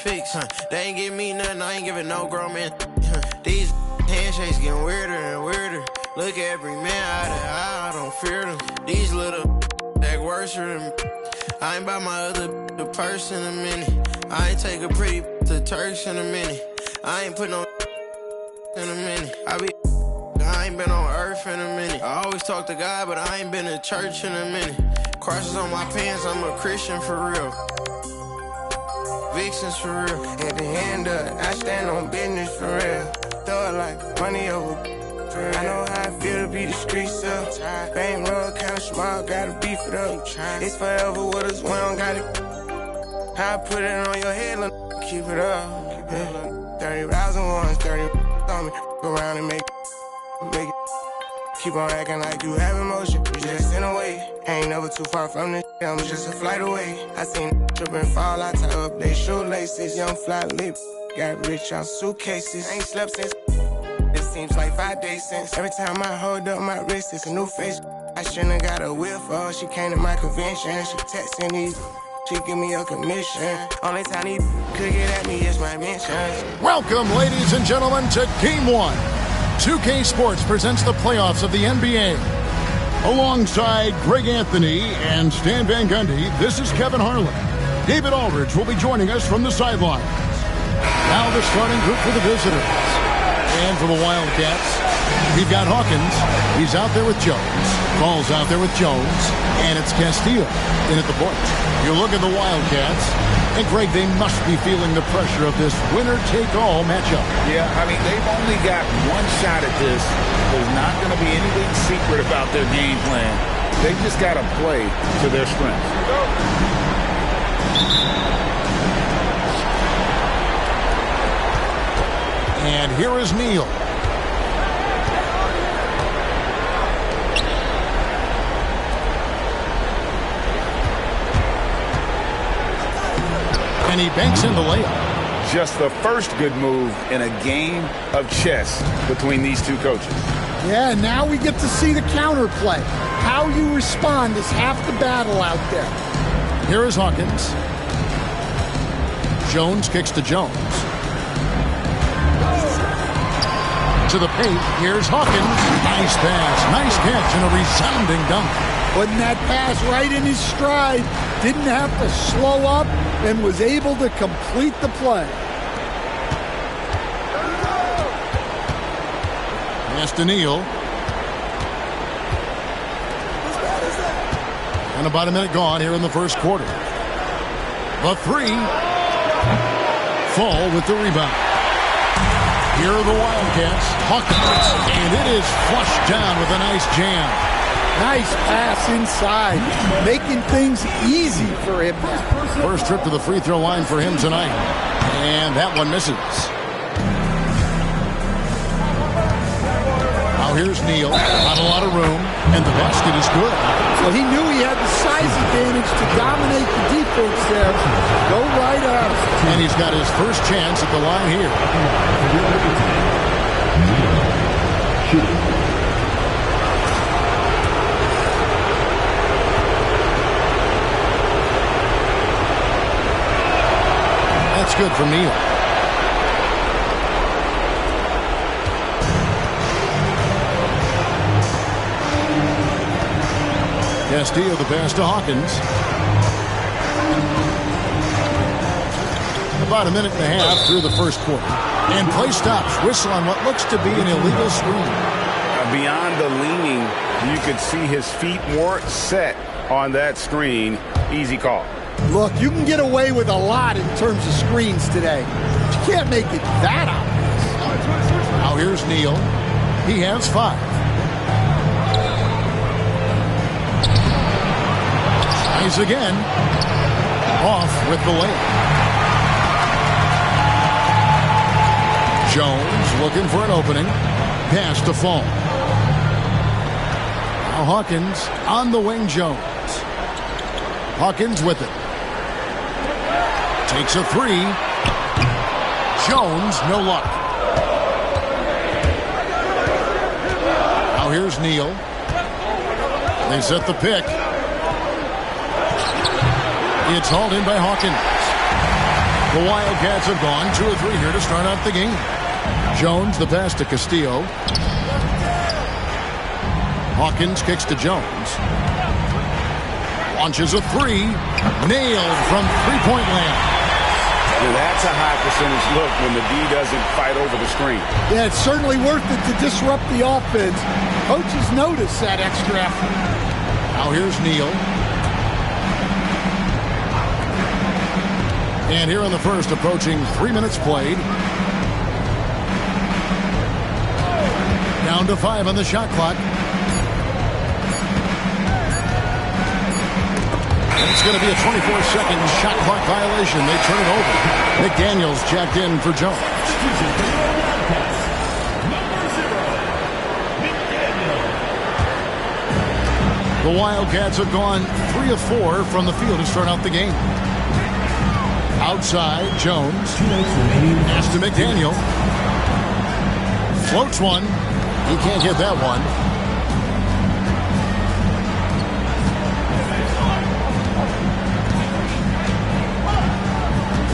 fix, They ain't give me nothing, I ain't giving no grown man, These handshakes getting weirder and weirder. Look at every man eye to eye, I don't fear them. These little that worse than me. I ain't buy my other the purse in a minute. I ain't take a pretty to Turks in a minute. I ain't put no in a minute. I ain't been on earth in a minute. I always talk to God, but I ain't been to church in a minute. Crosses on my pants, I'm a Christian for real. Vixens for real. At the end of it, I stand on business for real. Throw it like money over. I know how I feel to be the streets up. Bankroll kinda small, gotta beef it up. It's forever with us, we don't got it. I put it on your head, look, keep it up. 30,000 ones, 30 on me. Go around and make it. Keep on acting like you have emotion. You just in a way. Ain't never too far from this. I'm just a flight away. I seen trip and fall, I tie up they shoelaces. Young fly lip, got rich on suitcases. Ain't slept since. It seems like 5 days since. Every time I hold up my wrist, it's a new face. I shouldn't got a whip for her. She came to my convention. She texting these. She give me a commission. Only time he could get at me is my mentions. Welcome, ladies and gentlemen, to Game 1. 2K Sports presents the playoffs of the NBA. Alongside Greg Anthony and Stan Van Gundy, this is Kevin Harlan. David Aldridge will be joining us from the sidelines. Now the starting group for the visitors. And for the Wildcats, we've got Hawkins. He's out there with Jones. Ball's out there with Jones. And it's Castillo in at the point. You look at the Wildcats, and Greg, they must be feeling the pressure of this winner-take-all matchup. Yeah, I mean, they've only got one shot at this. There's not going to be anything secret about their game plan. They've just got to play to their strengths. And here is Neal. And he banks in the layup. Just the first good move in a game of chess between these two coaches. Yeah, now we get to see the counterplay. How you respond is half the battle out there. Here is Hawkins. Jones kicks to Jones. To the paint, here's Hawkins. Nice pass, nice catch, and a resounding dunk. Putting that pass right in his stride. Didn't have to slow up and was able to complete the play. Pass to Neal. And about a minute gone here in the first quarter. The three. Fall with the rebound. Here are the Wildcats. Hawkins. And it is flushed down with a nice jam. Nice pass inside. Making things easy for him. First trip to the free throw line for him tonight. And that one misses. Now here's Neal. Not a lot of room. And the basket is good. So he knew he had the size advantage to dominate the defense there. Go right up. And he's got his first chance at the line here. That's good for Neal. Castillo the pass to Hawkins. About a minute and a half through the first quarter. And play stops. Whistle on what looks to be an illegal screen. Beyond the leaning, you could see his feet weren't set on that screen. Easy call. Look, you can get away with a lot in terms of screens today. But you can't make it that obvious. Now here's Neal. He has 5. Nice again. Off with the layup. Jones looking for an opening. Pass to Fall. Now Hawkins on the wing. Jones. Hawkins with it. Takes a 3. Jones, no luck. Now here's Neal. They set the pick. It's hauled in by Hawkins. The Wildcats have gone 2 of 3 here to start out the game. Jones, the pass to Castillo. Hawkins kicks to Jones. Launches a 3. Nailed from three-point land. Yeah, that's a high percentage look when the D doesn't fight over the screen. Yeah, it's certainly worth it to disrupt the offense. Coaches notice that extra effort. Now here's Neal. And here in the first, approaching 3 minutes played. Down to 5 on the shot clock. And it's going to be a 24-second shot clock violation. They turn it over. McDaniels checked in for Jones. The Wildcats have gone 3 of 4 from the field to start out the game. Outside, Jones. Pass to McDaniel. Floats one. He can't get that one.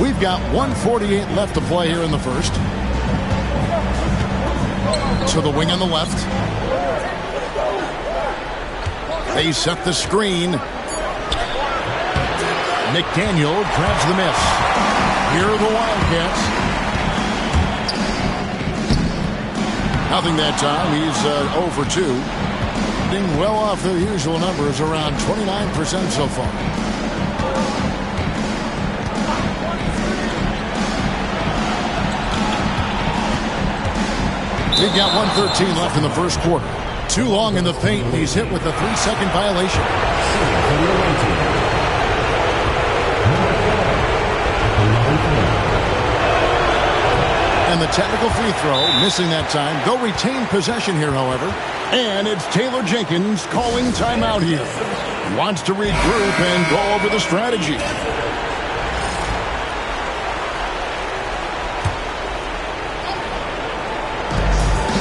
We've got 1:48 left to play here in the first. To the wing on the left. They set the screen. McDaniel grabs the miss. Here are the Wildcats. Nothing that time. He's 0 for 2. Being well off their usual numbers, around 29% so far. We've got 1:13 left in the first quarter. Too long in the paint, and he's hit with a 3-second violation. And the technical free throw, missing that time. They'll retain possession here, however. And it's Taylor Jenkins calling timeout here. Wants to regroup and go over the strategy.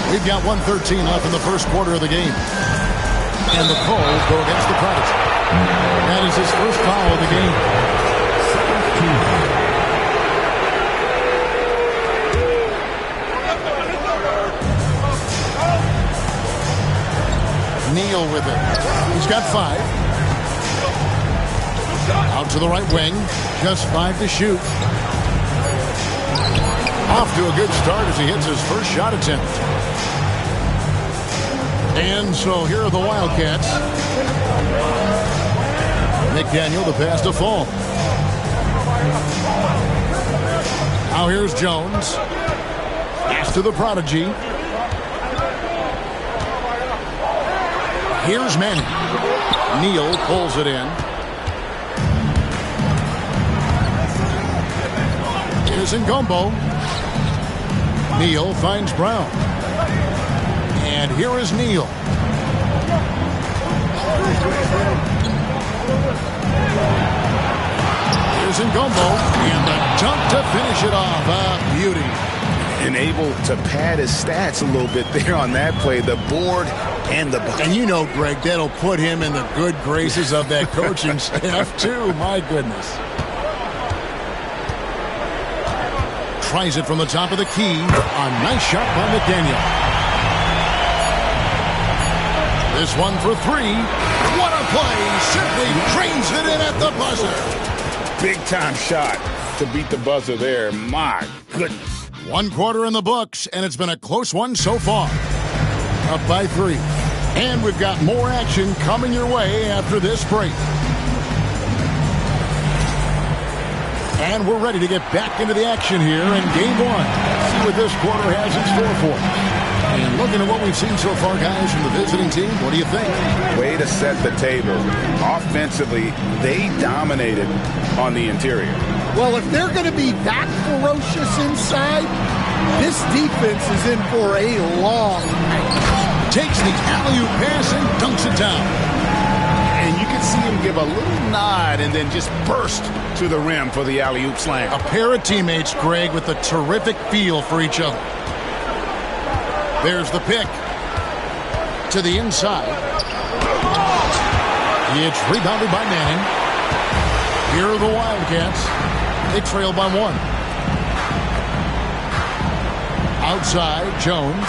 We've got 1:13 left in the first quarter of the game. And the calls go against the Prodigy. That is his first foul of the game. Neal with it. He's got 5. Out to the right wing. Just 5 to shoot. Off to a good start as he hits his first shot attempt. And so here are the Wildcats. McDaniel, the pass to Fall. Now here's Jones. Pass to the Prodigy. Here's Manning. Neal pulls it in. Here's Ngombo. Neal finds Brown. And here is Neal. Here's Ngombo. And the dunk to finish it off. A beauty. And able to pad his stats a little bit there on that play. The board and the bucket. And you know, Greg, that'll put him in the good graces of that coaching staff, too. My goodness. Tries it from the top of the key. A nice shot by McDaniel. This one for 3. What a play. Simply drains it in at the buzzer. Big time shot to beat the buzzer there. My goodness. 1 quarter in the books, and it's been a close one so far. Up by 3. And we've got more action coming your way after this break. And we're ready to get back into the action here in Game 1. See what this quarter has in store for us. And looking at what we've seen so far, guys, from the visiting team, what do you think? Way to set the table. Offensively, they dominated on the interior. Well, if they're going to be that ferocious inside, this defense is in for a long night. Takes the alley-oop pass and dunks it down. And you can see him give a little nod and then just burst to the rim for the alley-oop slam. A pair of teammates, Greg, with a terrific feel for each other. There's the pick. To the inside. It's rebounded by Manning. Here are the Wildcats. They trail by 1. Outside, Jones.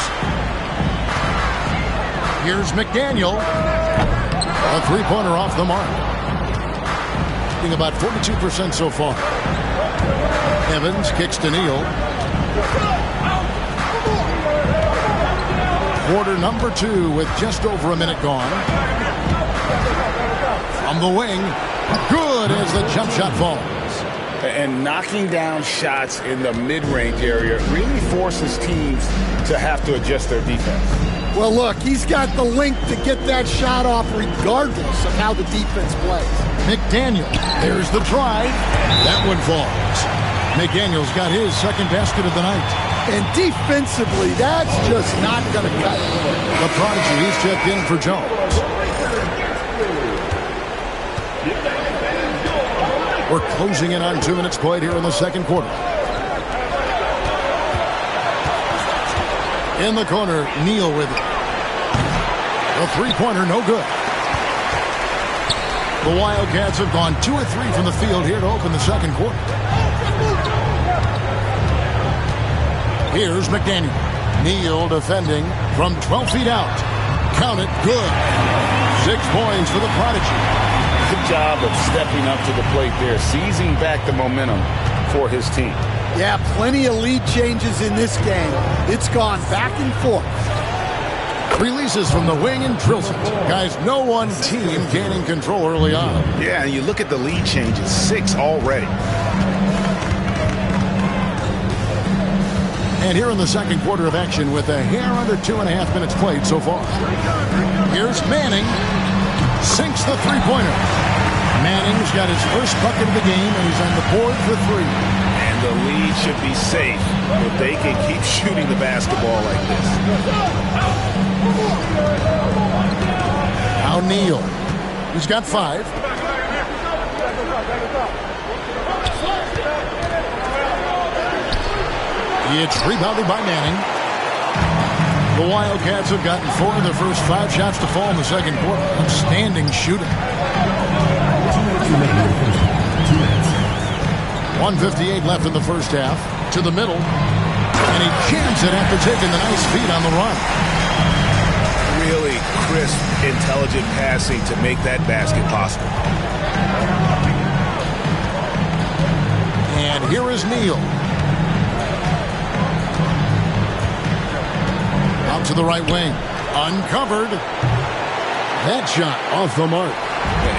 Here's McDaniel. A three-pointer off the mark. Shooting about 42% so far. Evans kicks to Neal. Quarter number 2 with just over a minute gone. From the wing. Good as the jump shot falls. And knocking down shots in the mid-range area really forces teams to have to adjust their defense. Well, look, he's got the length to get that shot off regardless of how the defense plays. McDaniel, there's the drive. That one falls. McDaniel's got his second basket of the night. And defensively, that's just not going to cut it. The prodigy, he's checked in for Jones. We're closing in on 2 minutes played here in the second quarter. In the corner, Neal with it. The three-pointer, no good. The Wildcats have gone 2 of 3 from the field here to open the second quarter. Here's McDaniel. Neal defending from 12 feet out. Count it, good. 6 points for the prodigy. Good job of stepping up to the plate there, seizing back the momentum for his team. Yeah, plenty of lead changes in this game. It's gone back and forth. Releases from the wing and drills it. Guys, no one team gaining control early on. Yeah, and you look at the lead changes, 6 already. And here in the second quarter of action with a hair under 2.5 minutes played so far. Here's Manning. Sinks the three-pointer. Manning's got his first bucket of the game, and he's on the board for 3. And the lead should be safe if they can keep shooting the basketball like this. Now Neal. He's got 5. It's rebounded by Manning. The Wildcats have gotten 4 of their first 5 shots to fall in the second quarter. Outstanding shooting. 1:58 left in the first half. To the middle. And he jams it after taking the nice feed on the run. Really crisp, intelligent passing to make that basket possible. And here is Neal. Out to the right wing. Uncovered. That shot off the mark.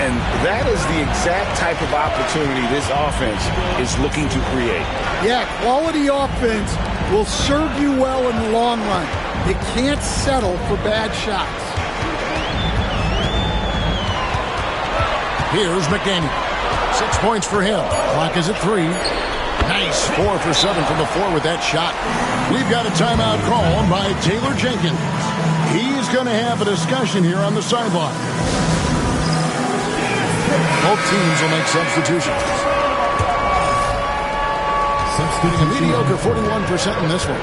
And that is the exact type of opportunity this offense is looking to create. Yeah, quality offense will serve you well in the long run. You can't settle for bad shots. Here's McDaniel. 6 points for him. Clock is at 3. Nice 4 for 7 from the floor with that shot. We've got a timeout called by Taylor Jenkins. He's going to have a discussion here on the sideline. Both teams will make substitutions. Substituting a mediocre 41% in this one.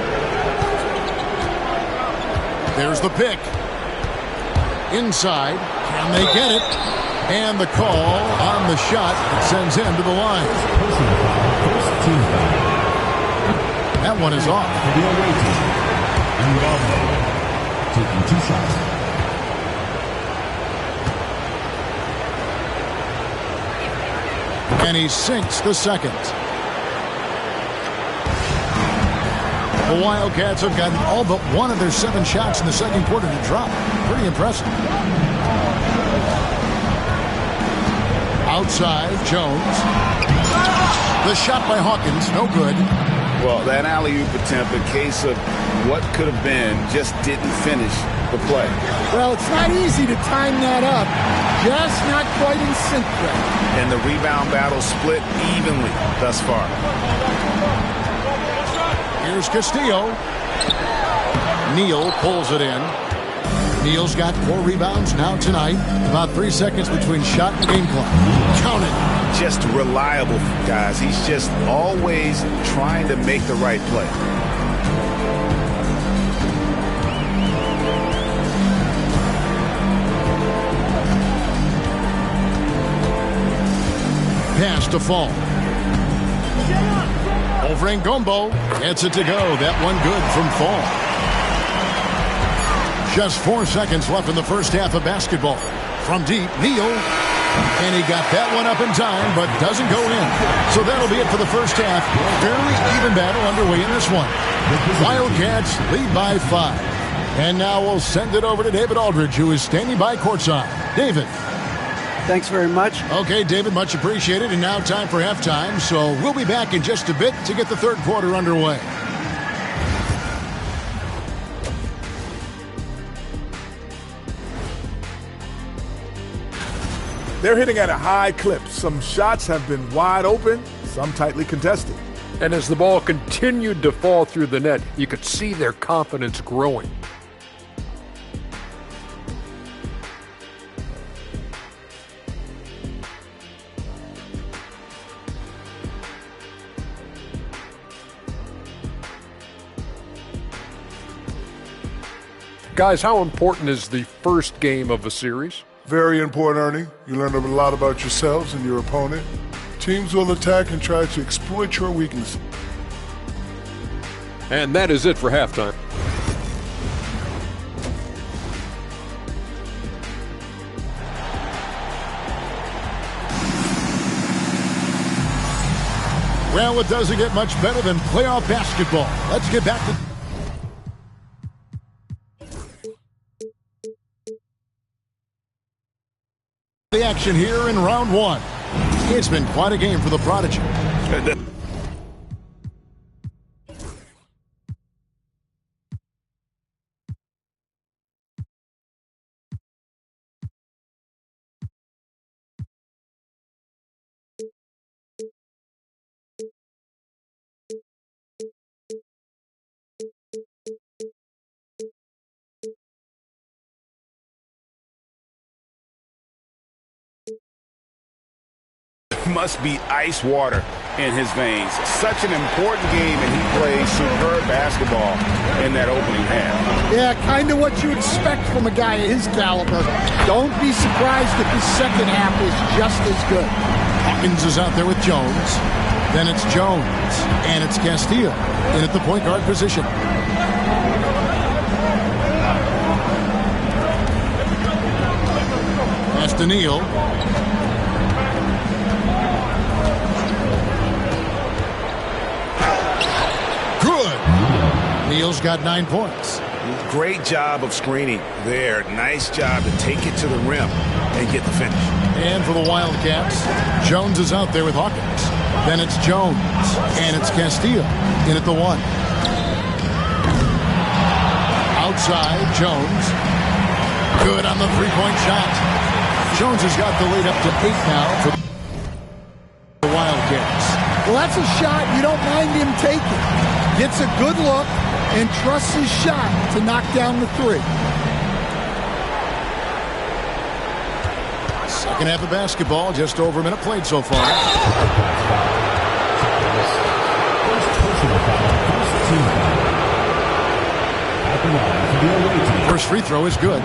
There's the pick. Inside. Can they get it? And the call on the shot that sends him to the line. That one is off. Taking 2 shots. And he sinks the second. The Wildcats have gotten all but 1 of their 7 shots in the second quarter to drop. Pretty impressive. Outside, Jones. The shot by Hawkins, no good. Well, that alley-oop attempt, a case of what could have been, just didn't finish the play. Well, it's not easy to time that up. Just not quite in sync there. And the rebound battle split evenly thus far. Here's Castillo. Neal pulls it in. Neal's got 4 rebounds now tonight. About 3 seconds between shot and game clock. Count it. Just reliable, guys. He's just always trying to make the right play. Pass to Fall. Over in Gombo. Gets it to go. That one good from Fall. Just 4 seconds left in the first half of basketball. From deep, Neal. And he got that one up in time, but doesn't go in. So that'll be it for the first half. Fairly even battle underway in this one. Wildcats lead by 5. And now we'll send it over to David Aldridge, who is standing by courtside. David. Thanks very much. Okay, David, much appreciated. And now time for halftime. So we'll be back in just a bit to get the third quarter underway. They're hitting at a high clip. Some shots have been wide open, some tightly contested. And as the ball continued to fall through the net, you could see their confidence growing. Guys, how important is the first game of a series? Very important, Ernie. You learn a lot about yourselves and your opponent. Teams will attack and try to exploit your weaknesses. And that is it for halftime. Well, it doesn't get much better than playoff basketball. Let's get back to the action here in round one. It's been quite a game for the Prodigy. Must be ice water in his veins. Such an important game, and he plays superb basketball in that opening half. Yeah, kind of what you expect from a guy of his caliber. Don't be surprised if his second half is just as good. Hawkins is out there with Jones. Then it's Jones. And it's Castile in at the point guard position. Pass to Neal. Neal's got 9 points. Great job of screening there. Nice job to take it to the rim and get the finish. And for the Wildcats, Jones is out there with Hawkins. Then it's Jones, and it's Castile in at the 1. Outside, Jones. Good on the three-point shot. Jones has got the lead up to 8 now for the Wildcats. Well, that's a shot you don't mind him taking. Gets a good look and trusts his shot to knock down the 3. Second half of basketball, just over a minute played so far. First free throw is good.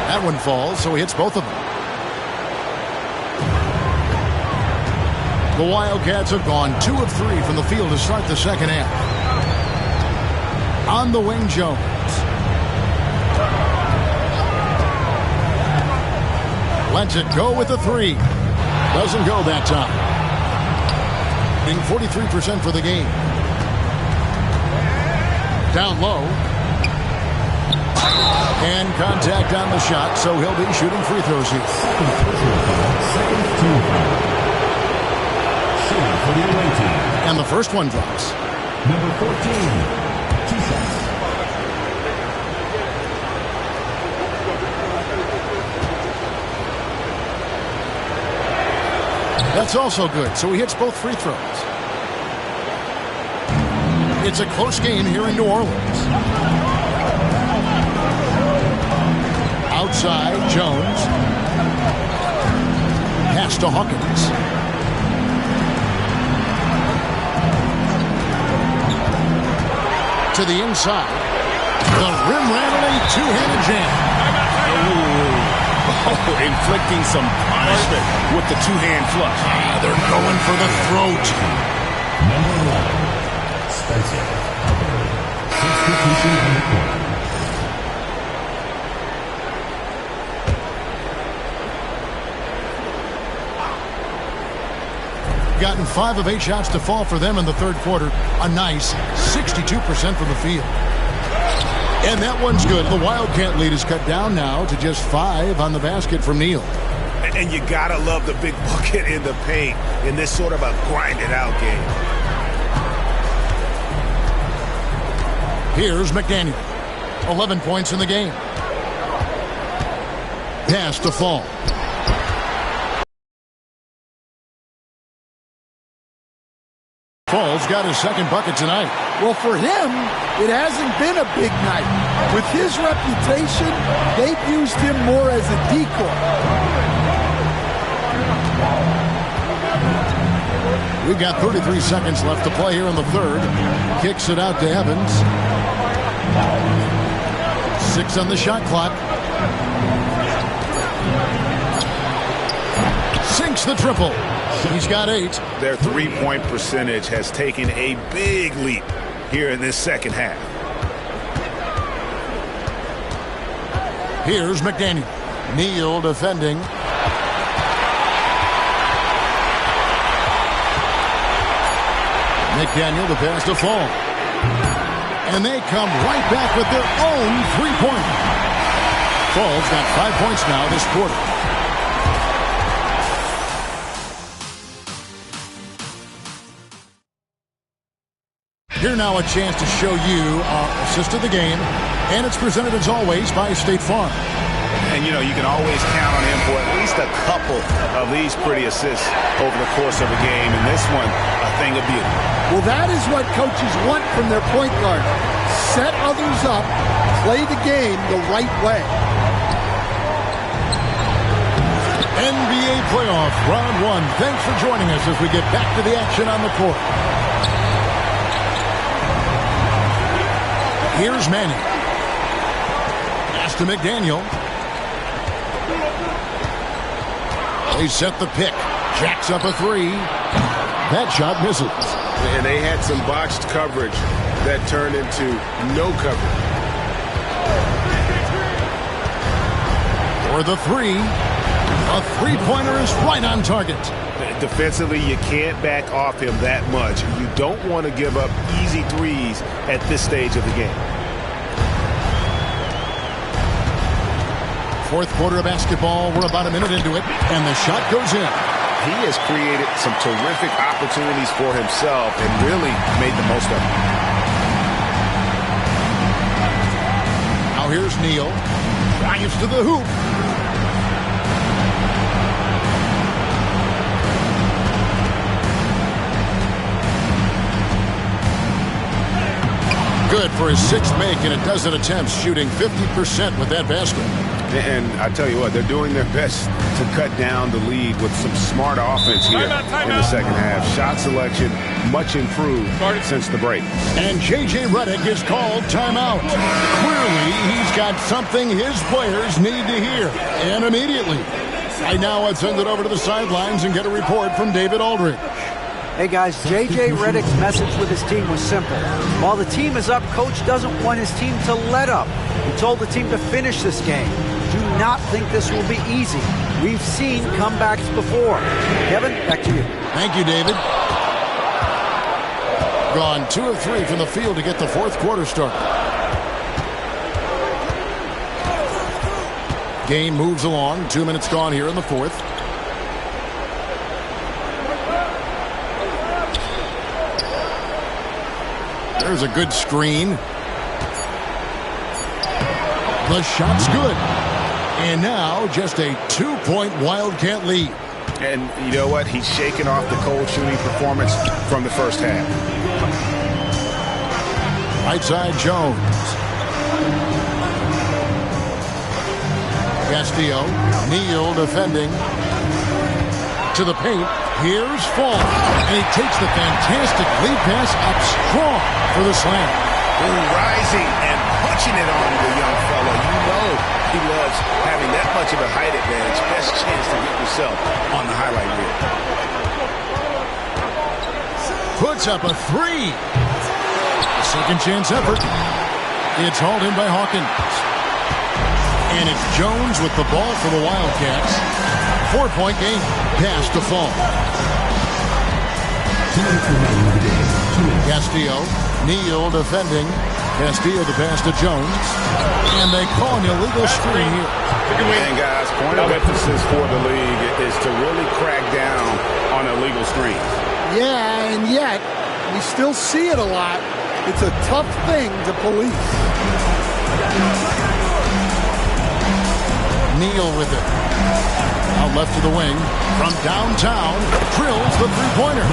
That one falls, so he hits both of them. The Wildcats have gone 2 of 3 from the field to start the second half. On the wing, Jones. Lets it go with the 3. Doesn't go that time. 43% for the game. Down low. And contact on the shot, so he'll be shooting free throws here. And the first one drops. Number 14, 2 shots. That's also good, so he hits both free throws. It's a close game here in New Orleans. Outside, Jones. Pass to Hawkins. To the inside. The rim-rattling two-handed jam. Oh, inflicting some punishment with the two-hand flush. They're going for the throat. Number 11, Spencer. Substitution on the court. Gotten 5 of 8 shots to fall for them in the third quarter. A nice 62% from the field. And that one's good. The Wildcat lead is cut down now to just 5 on the basket from Neal. And you gotta love the big bucket in the paint in this sort of a grind-it-out game. Here's McDaniel. 11 points in the game. Pass to Fall. Fall's got his second bucket tonight. Well, for him, it hasn't been a big night. With his reputation, they've used him more as a decoy. We've got 33 seconds left to play here in the third. Kicks it out to Evans. 6 on the shot clock. Sinks the triple. He's got 8. Their three-point percentage has taken a big leap here in this second half. Here's McDaniel. Neal defending. McDaniel the pass to Fall. And they come right back with their own three-pointer. Fall's got 5 points now this quarter. Here now a chance to show you our assist of the game, and it's presented as always by State Farm. And you know, you can always count on him for at least a couple of these pretty assists over the course of a game, and this one, a thing of beauty. Well, that is what coaches want from their point guard. Set others up, play the game the right way. NBA playoff round 1. Thanks for joining us as we get back to the action on the court. Here's Manning. Pass to McDaniel. They set the pick. Jacks up a 3. That shot misses. And they had some botched coverage that turned into no coverage. For the 3. A three-pointer is right on target. Defensively, you can't back off him that much. You don't want to give up easy threes at this stage of the game. Fourth quarter of basketball. We're about a minute into it, and the shot goes in. He has created some terrific opportunities for himself and really made the most of them. Now here's Neal. Drives to the hoop. Good for his 6th make, and a dozen attempts, shooting 50% with that basket. And I tell you what, they're doing their best to cut down the lead with some smart offense here in the second half. Shot selection much improved since the break. And J.J. Redick is called timeout. Clearly, he's got something his players need to hear, and immediately. Right now, let's send it over to the sidelines and get a report from David Aldridge. Hey guys, J.J. Redick's message with his team was simple. While the team is up, coach doesn't want his team to let up. He told the team to finish this game. Do not think this will be easy. We've seen comebacks before. Kevin, back to you. Thank you, David. Gone 2 of 3 from the field to get the fourth quarter started. Game moves along. 2 minutes gone here in the fourth. There's a good screen. The shot's good. And now just a 2-point Wildcat lead. And you know what? He's shaking off the cold shooting performance from the first half. Right side, Jones. Castillo. Neal defending. To the paint. Here's Fall. And he takes the fantastic lead pass up strong for the slam. Rising and punching it on the young fellow. You know He loves having that much of a height advantage. Best chance to get yourself on the highlight reel. Puts up a three. A second chance effort. It's hauled in by Hawkins. And it's Jones with the ball for the Wildcats. 4-point game. Pass to Fall. Castillo. Neal defending. Castillo the pass to Jones. And they call an illegal screen here. And guys, point of emphasis for the league is to really crack down on illegal screens. Yeah, and yet we still see it a lot. It's a tough thing to police. Neal with it. Out left to the wing. From downtown, drills the three-pointer.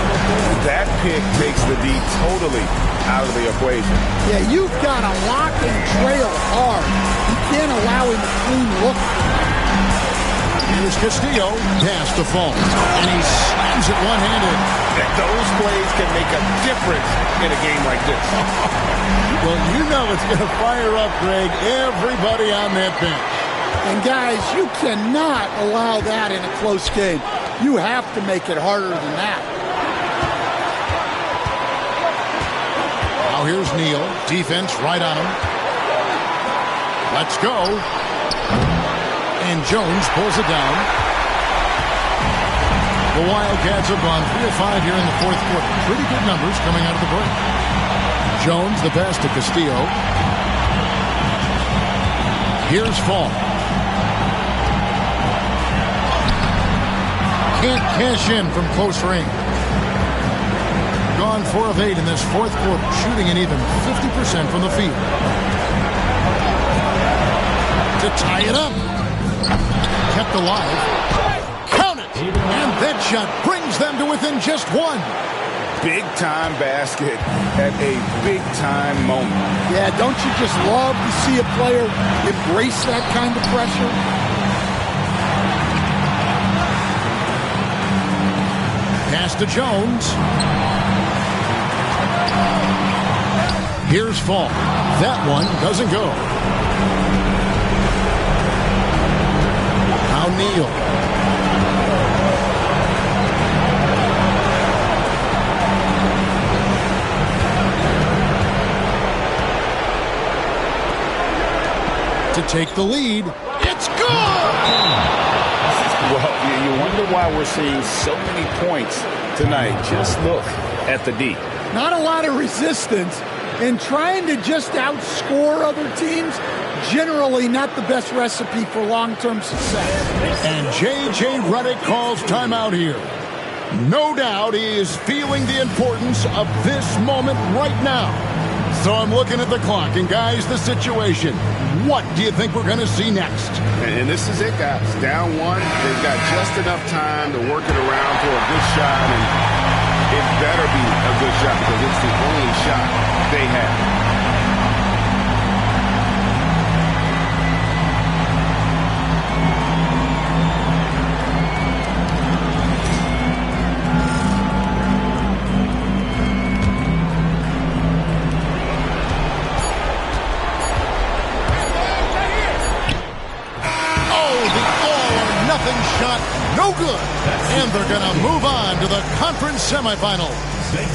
That pick takes the D totally out of the equation. Yeah, you've got to lock and trail hard. You can't allow him to clean look. Here's Castillo. Pass to Fall. And he slams it one-handed. Those plays can make a difference in a game like this. Well, you know it's going to fire up, Greg, everybody on that bench. And guys, you cannot allow that in a close game. You have to make it harder than that. Now here's Neal. Defense right on him. Let's go. And Jones pulls it down. The Wildcats have gone 3 of 5 here in the fourth quarter. Pretty good numbers coming out of the break. Jones the pass to Castillo. Here's Fall. Can't cash in from close range. Gone 4 of 8 in this fourth quarter, shooting an even 50% from the field. To tie it up. Kept alive. Count it! And that shot brings them to within just one. Big-time basket at a big-time moment. Yeah, don't you just love to see a player embrace that kind of pressure? Pass to Jones. Here's Fall. That one doesn't go. Now Neal. To take the lead. It's good! Well, you wonder why we're seeing so many points tonight. Just look at the D. Not a lot of resistance, and trying to just outscore other teams, generally not the best recipe for long-term success. And J.J. Redick calls timeout here. No doubt he is feeling the importance of this moment right now. So I'm looking at the clock, and guys, the situation. What do you think we're going to see next? And this is it, guys. Down one, they've got just enough time to work it around for a good shot, and it better be a good shot because it's the only shot they have. Shot no good, and they're going to move on to the conference semifinals.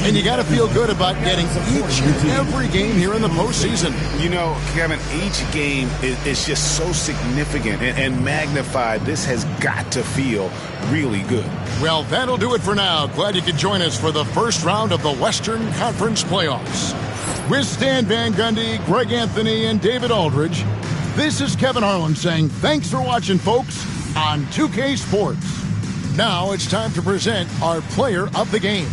And you got to feel good about getting each and every game here in the postseason. You know, Kevin, each game is just so significant and magnified. This has got to feel really good. Well, that'll do it for now. Glad you could join us for the first round of the Western Conference playoffs. With Stan Van Gundy, Greg Anthony, and David Aldridge, this is Kevin Harlan saying thanks for watching, folks, on 2K Sports. Now it's time to present our player of the game.